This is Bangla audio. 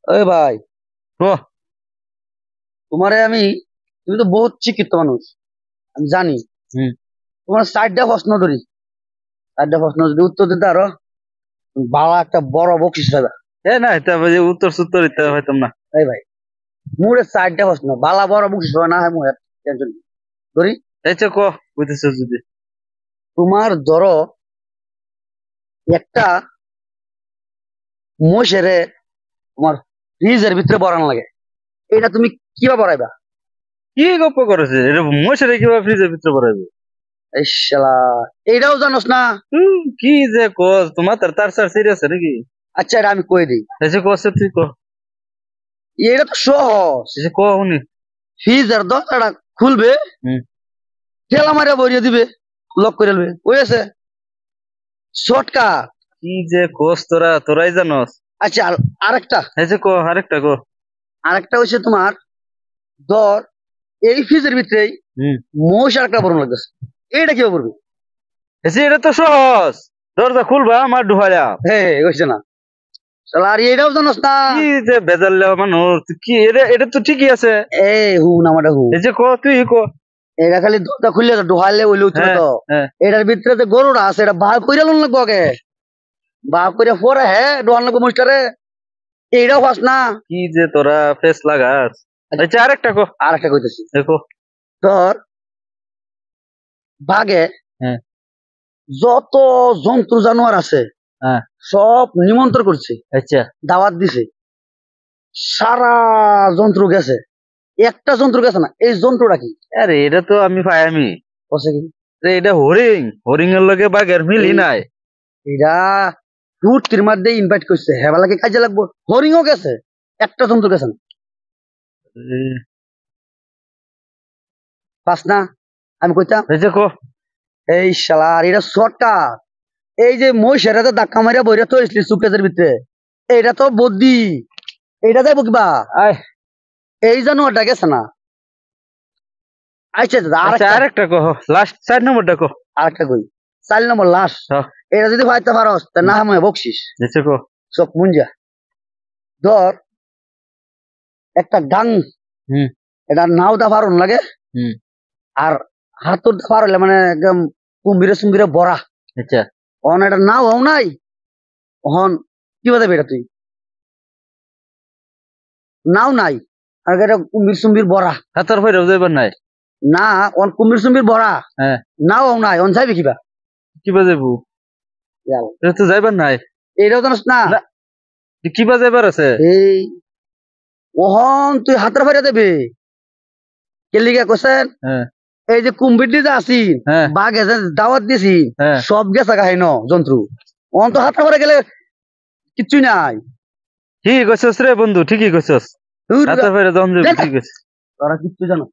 ওই ভাই, ও তোমারে আমি, তুমি তো বহুত শিক্ষিত মানুষ, আমি জানি। হুম তোমার 4টা প্রশ্ন ধরি, 4টা প্রশ্ন যদি উত্তর দিতে আরো বাবা একটা বড় বকশিস পাবা। এ না এটা বুঝি উত্তর সুত্তর দিতে হইতাম না। এই ভাই, মোরে 4টা প্রশ্ন বালা বড় বকশিস পাবা না হয় মোর টেনশন ধরি। এই চো কো বুঝতেছ যদি। তোমার ধরো একটা মোষেরে তোমার ফ্রিজের ভিতরে বরান লাগে, এটা তুমি কিভাবে বড়াইবা? কি গপ্প করেছে এটা মশারে কিভাবে ফ্রিজের ভিতরে ভরাইবে? এই শালা, এইটাও জানোস না? কি যে কস তোমার তার সার সিরিয়াস নাকি? আচ্ছা, এটা আমি কই দিই। এসে কস তুই ক। এটা তো সহজ। এসে ক উনি। ফ্রিজের দরজাটা খুলবে, হুম ঠেলা মারিয়া বরিয়ে দিবে, লক করে নেবে, ওই আছে শর্টকাট। কি যে কস তোরাই জানস। আচ্ছা, আরেকটা, এসে ক আরেকটা ক। আরেকটা হচ্ছে তোমার, ধর এই ফ্রিজের ভিতরেই হুম মোষ আরেকটা বড় লাগতেছে, এইটা কিভাবে করবে? এসে এটা তো সহজ। দরজা খুলবা আমার ঢুকাইয়া। হ্যাঁ, হয়েছে না? শালা, আর এটাও জানোস না? কি যে বেজাল লেওয়া মানুষ কি এটা তো ঠিকই আছে। এই হু নামাটা হু, এই যে ক তুই ক। এটা খালি দরজা খুললে তো ঢোকাইলে ওইলে উঠবে হ্যাঁ তো। হ্যাঁ এটার ভিতরে যে গরুটা আছে এটা বার কইরা লোন লাগবো আগে, বার কইরা পরে হ্যাঁ ডোহান লাগবো মোষটারে, এইটাও পাস না? কি যে তোরা ফেস লাগাস। আচ্ছা আরেকটা ক। আর একটা কইতেছি, দেখো। ধর বাঘে হ্যাঁ যত জন্তু জানোয়ার আছে হ্যাঁ সব নিমন্ত্রণ করছে, আচ্ছা দাওয়াত দিছে, সারা জন্তু গেছে, একটা জন্তু গেছে না, এই জন্তুটা কি? আরে এটা তো আমি পাই আমি। বলছে কি? এটা হরিং এর লগে বাঘের মিলি নাই। এরা ফুর্তির মধ্যে ইনভাইট করছে, হেবালাকে কাজে লাগবো, হরিণও গেছে, একটা জন্তু গেছে না, পাস না? আমি কইতাম এই যে ক। এই শালা, আর এটা শর্টকাট। এই যে মহিষের তো ধাক্কা মারিয়া বইরা তো আসলি সুকেসের ভিতরে, এইটা তো বদ্যি, এইটা যাইব কিবা? আয় এই জানোয়ারটা গেছে না? আচ্ছা দাদা, আচ্ছা আরেকটা, আরেকটা ক। লাস্ট 4 নম্বরটা ক। আরেকটা কই, 4 নম্বর লাশ। হ্যাঁ, এটা যদি পাইতে পারস তা না হয় বকশিস এই যে ক। সব মুঞ্জা। ধর একটা গাং, হুম এটা নাও দা পারন লাগে, হুম আর হাতুর দা পার হইলে মানে একদম কুম্ভীরে সুম্ভীরে ভরা, আচ্ছা অন এটা নাও হও নাই, অহন কি বাজাবে এটা তুই? নাও নাই, আর এটা কুম্ভীর সুম্ভীর ভরা। হাতর ফেরত যাইবার নাই। না, অন কুম্ভীর সুম্ভীর ভরা, হ্যাঁ নাও হও নাই, অন চাইবে কিবা? কিবা যাইবো? ইয়াল্লা, এটা তো যাইবার নাই। এইটাও জানোস না? না কিবা যাইবার আছে। এই ওহন তুই হাতের ফেরে দেবে, কেলিগা কোসেন, হ্যাঁ এই যে কুম্ভীর দিয়ে আসি, হ্যাঁ বাঘে যে দাওয়াত দিছি, হ্যাঁ সব গেছে গাহিন জন্তু, অন তো হাতের ফেরে গেলে কিচ্ছুই নাই। ঠিক কইছস রে বন্ধু, ঠিকই কইছস। ধুর, হাতর ফেরত যখন যাইবো ঠিক আছে। তোরা কিচ্ছু জানো